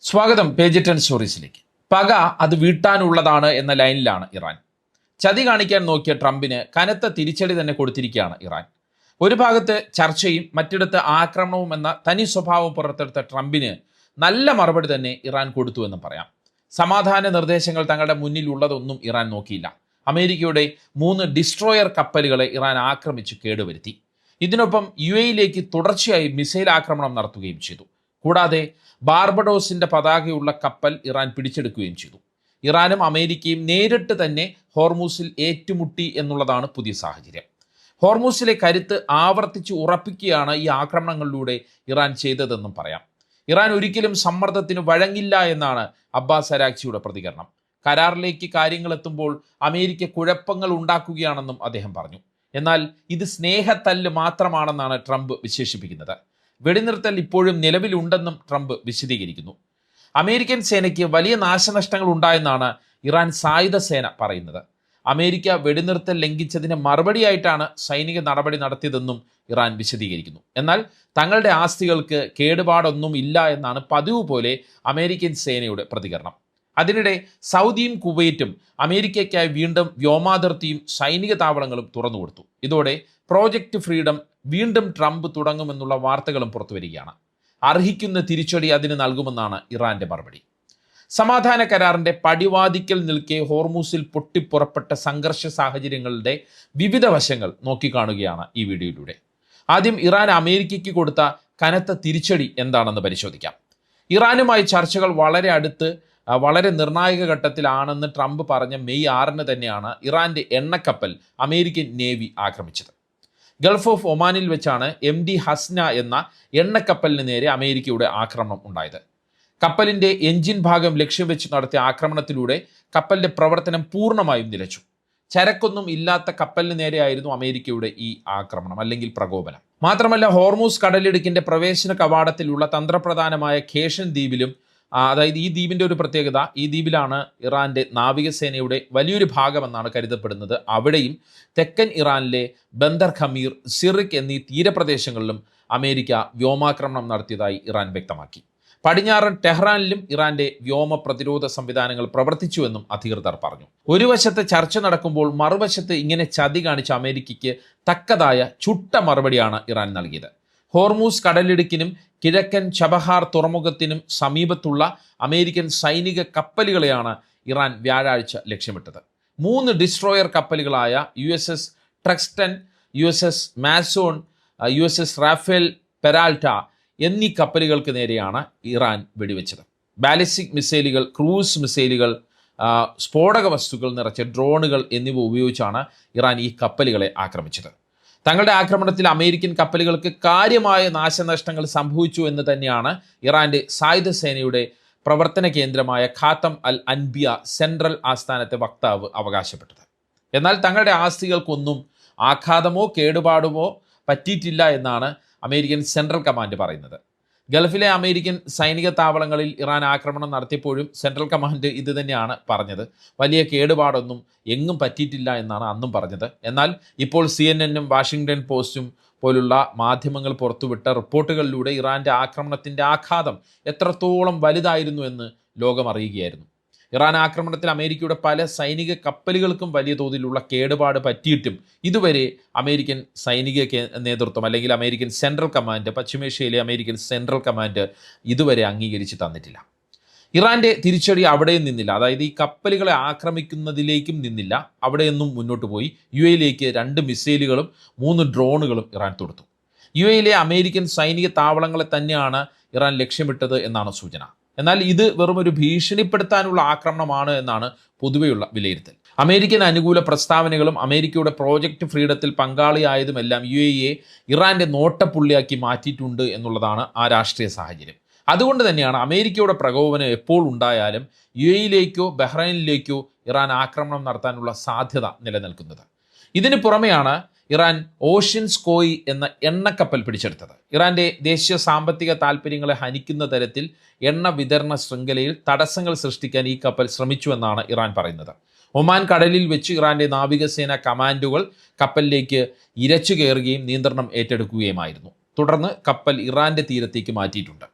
സ്വാഗതം പേജ് 10 സ്റ്റോറീസിലേക്ക്. പക അത് വീട്ടാനുള്ളതാണ് എന്ന ലൈനിലാണ് ഇറാൻ. ചതി കാണിക്കാൻ നോക്കിയ ട്രംപിന് കനത്ത തിരിച്ചടി തന്നെ കൊടുത്തിരിക്കുകയാണ് ഇറാൻ. ഒരു ഭാഗത്ത് ചർച്ചയും മറ്റിടത്ത് ആക്രമണവും എന്ന തനി സ്വഭാവം പുറത്തെടുത്ത ട്രംപിന് നല്ല മറുപടി തന്നെ ഇറാൻ കൊടുത്തുവെന്നും പറയാം. സമാധാന നിർദ്ദേശങ്ങൾ തങ്ങളുടെ മുന്നിലുള്ളതൊന്നും ഇറാൻ നോക്കിയില്ല. അമേരിക്കയുടെ 3 ഡിസ്ട്രോയർ കപ്പലുകളെ ഇറാൻ ആക്രമിച്ച് കേടുവരുത്തി. ഇതിനൊപ്പം UAE-യിലേക്ക് തുടർച്ചയായി മിസൈൽ ആക്രമണം നടത്തുകയും ചെയ്തു. കൂടാതെ ബാർബഡോസിന്റെ പതാകയുള്ള കപ്പൽ ഇറാൻ പിടിച്ചെടുക്കുകയും ചെയ്തു. ഇറാനും അമേരിക്കയും നേരിട്ട് തന്നെ ഹോർമൂസിൽ ഏറ്റുമുട്ടി എന്നുള്ളതാണ് പുതിയ സാഹചര്യം. ഹോർമൂസിലെ കരുത്ത് ആവർത്തിച്ച് ഉറപ്പിക്കുകയാണ് ഈ ആക്രമണങ്ങളിലൂടെ ഇറാൻ ചെയ്തതെന്നും പറയാം. ഇറാൻ ഒരിക്കലും സമ്മർദ്ദത്തിന് വഴങ്ങില്ല എന്നാണ് അബ്ബാസ് അരാക്ചിയുടെ പ്രതികരണം. കരാറിലേക്ക് കാര്യങ്ങൾ എത്തുമ്പോൾ അമേരിക്ക കുഴപ്പങ്ങൾ ഉണ്ടാക്കുകയാണെന്നും അദ്ദേഹം പറഞ്ഞു. എന്നാൽ ഇത് സ്നേഹത്തല്ല് മാത്രമാണെന്നാണ് ട്രംപ് വിശേഷിപ്പിക്കുന്നത്. വെടിനിർത്തൽ ഇപ്പോഴും നിലവിലുണ്ടെന്നും ട്രംപ് വിശദീകരിക്കുന്നു. അമേരിക്കൻ സേനയ്ക്ക് വലിയ നാശനഷ്ടങ്ങൾ ഉണ്ടായെന്നാണ് ഇറാൻ സായുധ സേന പറയുന്നത്. അമേരിക്ക വെടിനിർത്തൽ ലംഘിച്ചതിന് മറുപടിയായിട്ടാണ് സൈനിക നടപടി നടത്തിയതെന്നും ഇറാൻ വിശദീകരിക്കുന്നു. എന്നാൽ തങ്ങളുടെ ആസ്തികൾക്ക് കേടുപാടൊന്നും ഇല്ല എന്നാണ് പതിവ് പോലെ അമേരിക്കൻ സേനയുടെ പ്രതികരണം. അതിനിടെ സൗദിയും കുവൈറ്റും അമേരിക്കയ്ക്കായി വീണ്ടും വ്യോമാതിർത്തിയും സൈനിക താവളങ്ങളും തുറന്നുകൊടുത്തു. ഇതോടെ പ്രോജക്റ്റ് ഫ്രീഡം വീണ്ടും ട്രംപ് തുടങ്ങുമെന്നുള്ള വാർത്തകളും പുറത്തുവരികയാണ്. അർഹിക്കുന്ന തിരിച്ചടി അതിന് നൽകുമെന്നാണ് ഇറാന്റെ മറുപടി. സമാധാന കരാറിന്റെ പടിവാതിക്കൽ നിൽക്കെ ഹോർമൂസിൽ പൊട്ടിപ്പുറപ്പെട്ട സംഘർഷ സാഹചര്യങ്ങളുടെ വിവിധ വശങ്ങൾ നോക്കിക്കാണുകയാണ് ഈ വീഡിയോയിലൂടെ. ആദ്യം ഇറാൻ അമേരിക്കയ്ക്ക് കൊടുത്ത കനത്ത തിരിച്ചടി എന്താണെന്ന് പരിശോധിക്കാം. ഇറാനുമായി ചർച്ചകൾ വളരെ നിർണായക ഘട്ടത്തിലാണെന്ന് ട്രംപ് പറഞ്ഞ മെയ് 6 തന്നെയാണ് ഇറാന്റെ എണ്ണക്കപ്പൽ അമേരിക്കൻ നേവി ആക്രമിച്ചത്. ഗൾഫ് ഓഫ് ഒമാനിൽ വെച്ചാണ് MD ഹസ്ന എന്ന എണ്ണക്കപ്പലിന് നേരെ അമേരിക്കയുടെ ആക്രമണം ഉണ്ടായത്. കപ്പലിന്റെ എഞ്ചിൻ ഭാഗം ലക്ഷ്യം വെച്ച് നടത്തിയ ആക്രമണത്തിലൂടെ കപ്പലിന്റെ പ്രവർത്തനം പൂർണ്ണമായും നിലച്ചു. ചരക്കൊന്നും ഇല്ലാത്ത കപ്പലിന് നേരെയായിരുന്നു അമേരിക്കയുടെ ഈ ആക്രമണം അല്ലെങ്കിൽ പ്രകോപനം. മാത്രമല്ല, ഹോർമൂസ് കടലിടുക്കിന്റെ പ്രവേശന കവാടത്തിലുള്ള തന്ത്രപ്രധാനമായ ഖേഷൻ ദ്വീപിലും, അതായത് ഈ ദ്വീപിന്റെ ഒരു പ്രത്യേകത, ഈ ദ്വീപിലാണ് ഇറാന്റെ നാവികസേനയുടെ വലിയൊരു ഭാഗമെന്നാണ് കരുതപ്പെടുന്നത്. അവിടെയും തെക്കൻ ഇറാനിലെ ബന്ദർ ഖമീർ, സിറിക് എന്നീ തീരപ്രദേശങ്ങളിലും അമേരിക്ക വ്യോമാക്രമണം നടത്തിയതായി ഇറാൻ വ്യക്തമാക്കി. പടിഞ്ഞാറൻ ടെഹ്റാനിലും ഇറാന്റെ വ്യോമ പ്രതിരോധ സംവിധാനങ്ങൾ പ്രവർത്തിച്ചുവെന്നും അധികൃതർ പറഞ്ഞു. ഒരു വശത്ത് ചർച്ച നടക്കുമ്പോൾ മറുവശത്ത് ഇങ്ങനെ ചതി കാണിച്ച അമേരിക്കയ്ക്ക് തക്കതായ ചുട്ട മറുപടിയാണ് ഇറാൻ നൽകിയത്. ഹോർമൂസ് കടലിടുക്കിനും കിഴക്കൻ ചബഹാർ തുറമുഖത്തിനും സമീപത്തുള്ള അമേരിക്കൻ സൈനിക കപ്പലുകളെയാണ് ഇറാൻ വ്യാഴാഴ്ച ലക്ഷ്യമിട്ടത്. 3 ഡിസ്ട്രോയർ കപ്പലുകളായ USS Truxtun, USS Mason, USS Rafael Peralta എന്നീ കപ്പലുകൾക്ക് നേരെയാണ് ഇറാൻ വെടിവെച്ചത്. ബാലിസ്റ്റിക് മിസൈലുകൾ, ക്രൂസ് മിസൈലുകൾ, സ്ഫോടക വസ്തുക്കൾ നിറച്ച ഡ്രോണുകൾ എന്നിവ ഉപയോഗിച്ചാണ് ഇറാൻ ഈ കപ്പലുകളെ ആക്രമിച്ചത്. തങ്ങളുടെ ആക്രമണത്തിൽ അമേരിക്കൻ കപ്പലുകൾക്ക് കാര്യമായ നാശനഷ്ടങ്ങൾ സംഭവിച്ചു എന്ന് തന്നെയാണ് ഇറാന്റെ സായുധ സേനയുടെ പ്രവർത്തന കേന്ദ്രമായ ഖാത്തം അൽ അൻബിയ സെൻട്രൽ ആസ്ഥാനത്തെ വക്താവ് അവകാശപ്പെട്ടത്. എന്നാൽ തങ്ങളുടെ ആസ്തികൾക്കൊന്നും ആഘാതമോ കേടുപാടുമോ പറ്റിയിട്ടില്ല എന്നാണ് അമേരിക്കൻ സെൻട്രൽ കമാൻഡ് പറയുന്നത്. ഗൾഫിലെ അമേരിക്കൻ സൈനിക താവളങ്ങളിൽ ഇറാൻ ആക്രമണം നടത്തിയപ്പോഴും സെൻട്രൽ കമാൻഡ് ഇത് തന്നെയാണ് പറഞ്ഞത്. വലിയ കേടുപാടൊന്നും എങ്ങും പറ്റിയിട്ടില്ല എന്നാണ് അന്നും പറഞ്ഞത്. എന്നാൽ ഇപ്പോൾ CNN-ഉം വാഷിംഗ്ടൺ പോസ്റ്റും പോലുള്ള മാധ്യമങ്ങൾ പുറത്തുവിട്ട റിപ്പോർട്ടുകളിലൂടെ ഇറാന്റെ ആക്രമണത്തിന്റെ ആഘാതം എത്രത്തോളം വലുതായിരുന്നു എന്ന് ലോകം അറിയുകയായിരുന്നു. ഇറാൻ ആക്രമണത്തിൽ അമേരിക്കയുടെ പല സൈനിക കപ്പലുകൾക്കും വലിയ തോതിലുള്ള കേടുപാട് പറ്റിയിട്ടും ഇതുവരെ അമേരിക്കൻ സൈനിക നേതൃത്വം അല്ലെങ്കിൽ അമേരിക്കൻ സെൻട്രൽ കമാൻഡ്, പശ്ചിമേഷ്യയിലെ അമേരിക്കൻ സെൻട്രൽ കമാൻഡ് ഇതുവരെ അംഗീകരിച്ച് തന്നിട്ടില്ല. ഇറാന്റെ തിരിച്ചടി അവിടെയും നിന്നില്ല, അതായത് ഈ കപ്പലുകളെ ആക്രമിക്കുന്നതിലേക്കും നിന്നില്ല. അവിടെയൊന്നും മുന്നോട്ട് പോയി UAE-യിലേക്ക് 2 മിസൈലുകളും 3 ഡ്രോണുകളും ഇറാൻ തൊടുത്തു. UAE-യിലെ അമേരിക്കൻ സൈനിക താവളങ്ങളെ തന്നെയാണ് ഇറാൻ ലക്ഷ്യമിട്ടത് എന്നാണ് സൂചന. എന്നാൽ ഇത് വെറും ഒരു ഭീഷണിപ്പെടുത്താനുള്ള ആക്രമണമാണ് എന്നാണ് പൊതുവെയുള്ള വിലയിരുത്തൽ. അമേരിക്കൻ അനുകൂല പ്രസ്താവനകളും അമേരിക്കയുടെ പ്രോജക്റ്റ് ഫ്രീഡത്തിൽ പങ്കാളിയായതുമെല്ലാം UAE-യെ ഇറാന്റെ നോട്ടപ്പുള്ളിയാക്കി മാറ്റിയിട്ടുണ്ട് എന്നുള്ളതാണ് ആ രാഷ്ട്രീയ സാഹചര്യം. അതുകൊണ്ട് തന്നെയാണ് അമേരിക്കയുടെ പ്രകോപനം എപ്പോൾ ഉണ്ടായാലും UAE-യിലേക്കോ ബഹ്റൈനിലേക്കോ ഇറാൻ ആക്രമണം നടത്താനുള്ള സാധ്യത നിലനിൽക്കുന്നത്. ഇതിന് പുറമെയാണ് ഇറാൻ ഓഷ്യൻ സ്കോയി എന്ന എണ്ണക്കപ്പൽ പിടിച്ചെടുത്തത്. ഇറാന്റെ ദേശീയ സാമ്പത്തിക താൽപ്പര്യങ്ങളെ ഹനിക്കുന്ന തരത്തിൽ എണ്ണ വിതരണ ശൃംഖലയിൽ തടസ്സങ്ങൾ സൃഷ്ടിക്കാൻ ഈ കപ്പൽ ശ്രമിച്ചുവെന്നാണ് ഇറാൻ പറയുന്നത്. ഒമാൻ കടലിൽ വെച്ച് ഇറാന്റെ നാവികസേന കമാൻഡുകൾ കപ്പലിലേക്ക് ഇരച്ചു കയറുകയും നിയന്ത്രണം ഏറ്റെടുക്കുകയുമായിരുന്നു. തുടർന്ന് കപ്പൽ ഇറാന്റെ തീരത്തേക്ക് മാറ്റിയിട്ടുണ്ട്.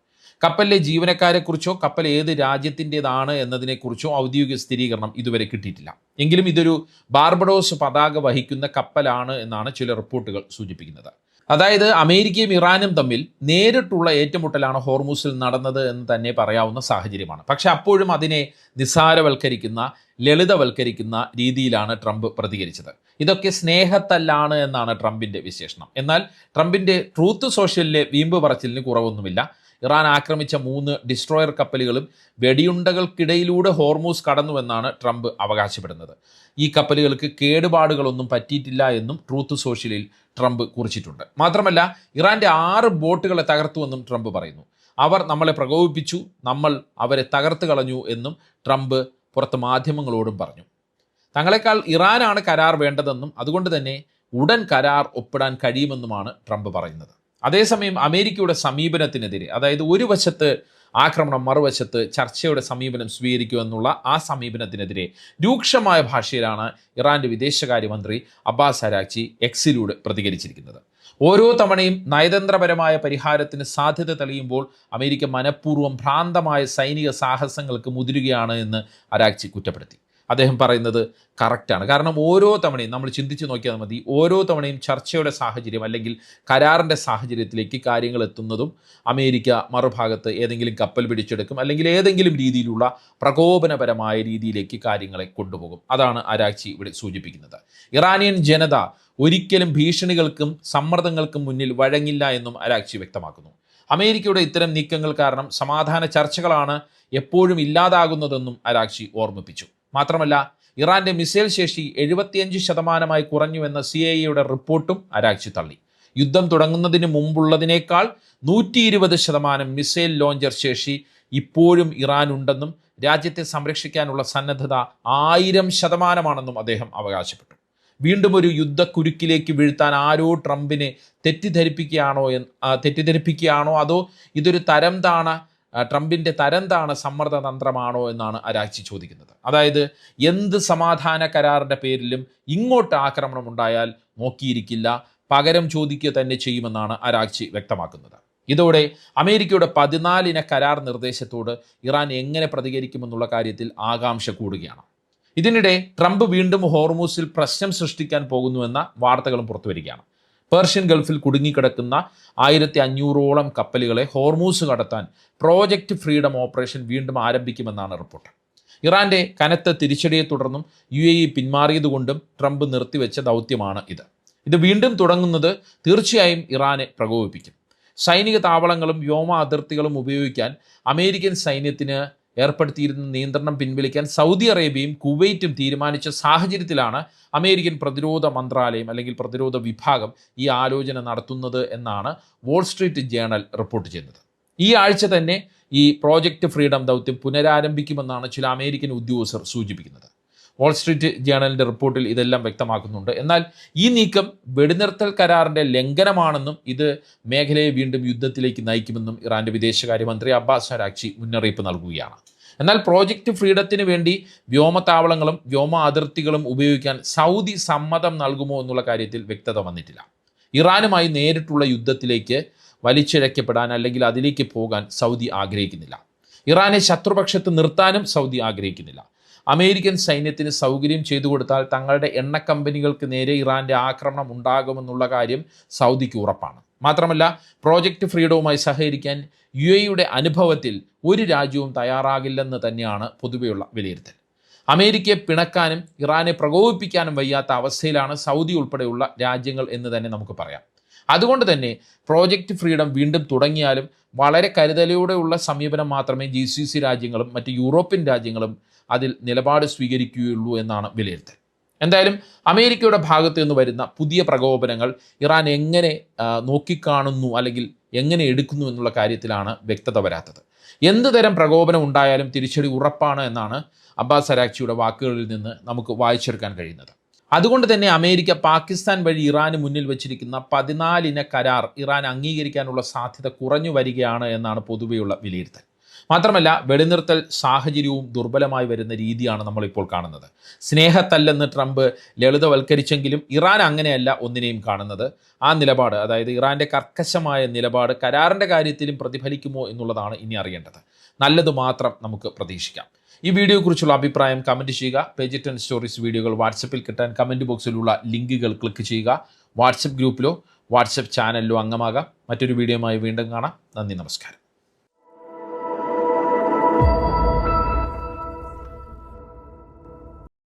കപ്പലിലെ ജീവനക്കാരെക്കുറിച്ചോ കപ്പൽ ഏത് രാജ്യത്തിൻ്റെതാണ് എന്നതിനെക്കുറിച്ചോ ഔദ്യോഗിക സ്ഥിരീകരണം ഇതുവരെ കിട്ടിയിട്ടില്ല. എങ്കിലും ഇതൊരു ബാർബഡോസ് പതാക വഹിക്കുന്ന കപ്പലാണ് എന്നാണ് ചില റിപ്പോർട്ടുകൾ സൂചിപ്പിക്കുന്നത്. അതായത് അമേരിക്കയും ഇറാനും തമ്മിൽ നേരിട്ടുള്ള ഏറ്റുമുട്ടലാണ് ഹോർമൂസിൽ നടന്നത് എന്ന് തന്നെ പറയാവുന്ന സാഹചര്യമാണ്. പക്ഷെ അപ്പോഴും അതിനെ നിസ്സാരവൽക്കരിക്കുന്ന, ലളിതവൽക്കരിക്കുന്ന രീതിയിലാണ് ട്രംപ് പ്രതികരിച്ചത്. ഇതൊക്കെ സ്നേഹത്തല്ലാണ് എന്നാണ് ട്രംപിൻ്റെ വിശേഷണം. എന്നാൽ ട്രംപിൻ്റെ ട്രൂത്ത് സോഷ്യലിലെ വീമ്പ് പറച്ചിലിന് കുറവൊന്നുമില്ല. ഇറാൻ ആക്രമിച്ച 3 ഡിസ്ട്രോയർ കപ്പലുകളും വെടിയുണ്ടകൾക്കിടയിലൂടെ ഹോർമൂസ് കടന്നുവെന്നാണ് ട്രംപ് അവകാശപ്പെടുന്നത്. ഈ കപ്പലുകൾക്ക് കേടുപാടുകളൊന്നും പറ്റിയിട്ടില്ല എന്നും ട്രൂത്ത് സോഷ്യലിൽ ട്രംപ് കുറിച്ചിട്ടുണ്ട്. മാത്രമല്ല ഇറാൻ്റെ 6 ബോട്ടുകളെ തകർത്തുവെന്നും ട്രംപ് പറയുന്നു. അവർ നമ്മളെ പ്രകോപിപ്പിച്ചു, നമ്മൾ അവരെ തകർത്ത് കളഞ്ഞു എന്നും ട്രംപ് പുറത്ത് മാധ്യമങ്ങളോടും പറഞ്ഞു. തങ്ങളെക്കാൾ ഇറാനാണ് കരാർ വേണ്ടതെന്നും അതുകൊണ്ട് തന്നെ ഉടൻ കരാർ ഒപ്പിടാൻ കഴിയുമെന്നുമാണ് ട്രംപ് പറയുന്നത്. അതേസമയം അമേരിക്കയുടെ സമീപനത്തിനെതിരെ, അതായത് ഒരു വശത്ത് ആക്രമണം, മറുവശത്ത് ചർച്ചയുടെ സമീപനം സ്വീകരിക്കുക എന്നുള്ള ആ സമീപനത്തിനെതിരെ രൂക്ഷമായ ഭാഷയിലാണ് ഇറാൻ്റെ വിദേശകാര്യമന്ത്രി അബ്ബാസ് അരാക്ചി എക്സിലൂടെ പ്രതികരിച്ചിരിക്കുന്നത്. ഓരോ തവണയും നയതന്ത്രപരമായ പരിഹാരത്തിന് സാധ്യത തെളിയുമ്പോൾ അമേരിക്ക മനഃപൂർവ്വം ഭ്രാന്തമായ സൈനിക സാഹസങ്ങൾക്ക് മുതിരുകയാണ് എന്ന് അരാക്ചി കുറ്റപ്പെടുത്തി. അദ്ദേഹം പറയുന്നത് കറക്റ്റാണ്. കാരണം ഓരോ തവണയും നമ്മൾ ചിന്തിച്ച് നോക്കിയാൽ മതി, ഓരോ തവണയും ചർച്ചയുടെ സാഹചര്യം അല്ലെങ്കിൽ കരാറിൻ്റെ സാഹചര്യത്തിലേക്ക് കാര്യങ്ങൾ എത്തുന്നതും അമേരിക്ക മറുഭാഗത്ത് ഏതെങ്കിലും കപ്പൽ പിടിച്ചെടുക്കും, അല്ലെങ്കിൽ ഏതെങ്കിലും രീതിയിലുള്ള പ്രകോപനപരമായ രീതിയിലേക്ക് കാര്യങ്ങളെ കൊണ്ടുപോകും. അതാണ് അരാക്ചി ഇവിടെ സൂചിപ്പിക്കുന്നത്. ഇറാനിയൻ ജനത ഒരിക്കലും ഭീഷണികൾക്കും സമ്മർദ്ദങ്ങൾക്കും മുന്നിൽ വഴങ്ങില്ല എന്നും അരാക്ചി വ്യക്തമാക്കുന്നു. അമേരിക്കയുടെ ഇത്തരം നീക്കങ്ങൾ കാരണം സമാധാന ചർച്ചകളാണ് എപ്പോഴും ഇല്ലാതാകുന്നതെന്നും അരാക്ചി ഓർമ്മിപ്പിച്ചു. മാത്രമല്ല ഇറാന്റെ മിസൈൽ ശേഷി 75% കുറഞ്ഞുവെന്ന CIA റിപ്പോർട്ടും അരാക്ചി തള്ളി. യുദ്ധം തുടങ്ങുന്നതിന് മുമ്പുള്ളതിനേക്കാൾ 120% മിസൈൽ ലോഞ്ചർ ശേഷി ഇപ്പോഴും ഇറാനുണ്ടെന്നും രാജ്യത്തെ സംരക്ഷിക്കാനുള്ള സന്നദ്ധത 1000% അദ്ദേഹം അവകാശപ്പെട്ടു. വീണ്ടും ഒരു യുദ്ധക്കുരുക്കിലേക്ക് വീഴ്ത്താൻ ആരോ ട്രംപിനെ തെറ്റിദ്ധരിപ്പിക്കുകയാണോ അതോ ഇതൊരു ട്രംപിൻ്റെ തരംതാണ സമ്മർദ്ദ തന്ത്രമാണോ എന്നാണ് അരാക്ചി ചോദിക്കുന്നത്. അതായത് എന്ത് സമാധാന കരാറിൻ്റെ പേരിലും ഇങ്ങോട്ട് ആക്രമണം ഉണ്ടായാൽ നോക്കിയിരിക്കില്ല, പകരം ചോദിക്കുക തന്നെ ചെയ്യുമെന്നാണ് അരാക്ചി വ്യക്തമാക്കുന്നത്. ഇതോടെ അമേരിക്കയുടെ 14 കരാർ നിർദ്ദേശത്തോട് ഇറാൻ എങ്ങനെ പ്രതികരിക്കുമെന്നുള്ള കാര്യത്തിൽ ആകാംക്ഷ കൂടുകയാണ്. ഇതിനിടെ ട്രംപ് വീണ്ടും ഹോർമൂസിൽ പ്രശ്നം സൃഷ്ടിക്കാൻ പോകുന്നുവെന്ന വാർത്തകളും പുറത്തുവരികയാണ്. പേർഷ്യൻ ഗൾഫിൽ കുടുങ്ങിക്കിടക്കുന്ന 1500ഓളം കപ്പലുകളെ ഹോർമൂസ് കടത്താൻ പ്രോജക്റ്റ് ഫ്രീഡം ഓപ്പറേഷൻ വീണ്ടും ആരംഭിക്കുമെന്നാണ് റിപ്പോർട്ട്. ഇറാന്റെ കനത്ത തിരിച്ചടിയെ തുടർന്നും UAE പിന്മാറിയതുകൊണ്ടും ട്രംപ് നിർത്തിവെച്ച ദൗത്യമാണ് ഇത് വീണ്ടും തുടങ്ങുന്നത് തീർച്ചയായും ഇറാനെ പ്രകോപിപ്പിക്കും. സൈനിക താവളങ്ങളും വ്യോമ അതിർത്തികളും ഉപയോഗിക്കാൻ അമേരിക്കൻ സൈന്യത്തിന് ഏർപ്പെടുത്തിയിരുന്ന നിയന്ത്രണം പിൻവലിക്കാൻ സൗദി അറേബ്യയും കുവൈറ്റും തീരുമാനിച്ച സാഹചര്യത്തിലാണ് അമേരിക്കൻ പ്രതിരോധ മന്ത്രാലയം അല്ലെങ്കിൽ പ്രതിരോധ വിഭാഗം ഈ ആലോചന നടത്തുന്നത് എന്നാണ് വാൾ സ്ട്രീറ്റ് ജേണൽ റിപ്പോർട്ട് ചെയ്യുന്നത്. ഈ ആഴ്ച തന്നെ ഈ പ്രോജക്റ്റ് ഫ്രീഡം ദൗത്യം പുനരാരംഭിക്കുമെന്നാണ് ചില അമേരിക്കൻ ഉദ്യോഗസ്ഥർ സൂചിപ്പിക്കുന്നത്. വാൾ സ്ട്രീറ്റ് ജേണലിൻ്റെ റിപ്പോർട്ടിൽ ഇതെല്ലാം വ്യക്തമാക്കുന്നുണ്ട്. എന്നാൽ ഈ നീക്കം വെടിനിർത്തൽ കരാറിൻ്റെ ലംഘനമാണെന്നും ഇത് മേഖലയെ വീണ്ടും യുദ്ധത്തിലേക്ക് നയിക്കുമെന്നും ഇറാൻ്റെ വിദേശകാര്യമന്ത്രി അബ്ബാസ് അരാക്ചി മുന്നറിയിപ്പ് നൽകുകയാണ്. എന്നാൽ പ്രോജക്റ്റ് ഫ്രീഡത്തിന് വേണ്ടി വ്യോമത്താവളങ്ങളും വ്യോമ അതിർത്തികളും ഉപയോഗിക്കാൻ സൗദി സമ്മതം നൽകുമോ എന്നുള്ള കാര്യത്തിൽ വ്യക്തത വന്നിട്ടില്ല. ഇറാനുമായി നേരിട്ടുള്ള യുദ്ധത്തിലേക്ക് വലിച്ചിഴക്കപ്പെടാൻ അല്ലെങ്കിൽ അതിലേക്ക് പോകാൻ സൗദി ആഗ്രഹിക്കുന്നില്ല. ഇറാനെ ശത്രുപക്ഷത്ത് നിർത്താനും സൗദി ആഗ്രഹിക്കുന്നില്ല. അമേരിക്കൻ സൈന്യത്തിന് സൗകര്യം ചെയ്തു കൊടുത്താൽ തങ്ങളുടെ എണ്ണ കമ്പനികൾക്ക് നേരെ ഇറാൻ്റെ ആക്രമണം ഉണ്ടാകുമെന്നുള്ള കാര്യം സൗദിക്ക് ഉറപ്പാണ്. മാത്രമല്ല പ്രോജക്റ്റ് ഫ്രീഡവുമായി സഹകരിക്കാൻ UAE അനുഭവത്തിൽ ഒരു രാജ്യവും തയ്യാറാകില്ലെന്ന് തന്നെയാണ് പൊതുവെയുള്ള വിലയിരുത്തൽ. അമേരിക്കയെ പിണക്കാനും ഇറാനെ പ്രകോപിപ്പിക്കാനും വയ്യാത്ത അവസ്ഥയിലാണ് സൗദി ഉൾപ്പെടെയുള്ള രാജ്യങ്ങൾ എന്ന് തന്നെ നമുക്ക് പറയാം. അതുകൊണ്ട് തന്നെ പ്രോജക്റ്റ് ഫ്രീഡം വീണ്ടും തുടങ്ങിയാലും വളരെ കരുതലോടെയുള്ള സമീപനം മാത്രമേ GCC രാജ്യങ്ങളും മറ്റ് യൂറോപ്യൻ രാജ്യങ്ങളും അതിൽ നിലപാട് സ്വീകരിക്കുകയുള്ളൂ എന്നാണ് വിലയിരുത്തൽ. എന്തായാലും അമേരിക്കയുടെ ഭാഗത്ത് നിന്ന് വരുന്ന പുതിയ പ്രകോപനങ്ങൾ ഇറാൻ എങ്ങനെ നോക്കിക്കാണുന്നു അല്ലെങ്കിൽ എങ്ങനെ എടുക്കുന്നു എന്നുള്ള കാര്യത്തിലാണ് വ്യക്തത വരാത്തത്. എന്ത് തരം പ്രകോപനം ഉണ്ടായാലും തിരിച്ചടി ഉറപ്പാണ് എന്നാണ് അബ്ബാസ് അരാക്ചിയുടെ വാക്കുകളിൽ നിന്ന് നമുക്ക് വായിച്ചെടുക്കാൻ കഴിയുന്നത്. അതുകൊണ്ട് തന്നെ അമേരിക്ക പാകിസ്ഥാൻ വഴി ഇറാന് മുന്നിൽ വച്ചിരിക്കുന്ന 14 കരാർ ഇറാൻ അംഗീകരിക്കാനുള്ള സാധ്യത കുറഞ്ഞു വരികയാണ് എന്നാണ് പൊതുവെയുള്ള വിലയിരുത്തൽ. മാത്രമല്ല വെടിനിർത്തൽ സാഹചര്യവും ദുർബലമായി വരുന്ന രീതിയാണ് നമ്മളിപ്പോൾ കാണുന്നത്. സ്നേഹത്തല്ലെന്ന് ട്രംപ് ലളിതവൽക്കരിച്ചെങ്കിലും ഇറാൻ അങ്ങനെയല്ല ഒന്നിനെയും കാണുന്നത്. ആ നിലപാട്, അതായത് ഇറാൻ്റെ കർക്കശമായ നിലപാട് കരാറിൻ്റെ കാര്യത്തിലും പ്രതിഫലിക്കുമോ എന്നുള്ളതാണ് ഇനി അറിയേണ്ടത്. നല്ലത് മാത്രം നമുക്ക് പ്രതീക്ഷിക്കാം. ഈ വീഡിയോയെക്കുറിച്ചുള്ള അഭിപ്രായം കമൻറ്റ് ചെയ്യുക. പേജ് 10 സ്റ്റോറീസ് വീഡിയോകൾ വാട്സപ്പിൽ കിട്ടാൻ കമൻറ്റ് ബോക്സിലുള്ള ലിങ്കുകൾ ക്ലിക്ക് ചെയ്യുക. വാട്സപ്പ് ഗ്രൂപ്പിലോ വാട്സപ്പ് ചാനലിലോ അംഗമാകാം. മറ്റൊരു വീഡിയോയുമായി വീണ്ടും കാണാം. നന്ദി, നമസ്കാരം.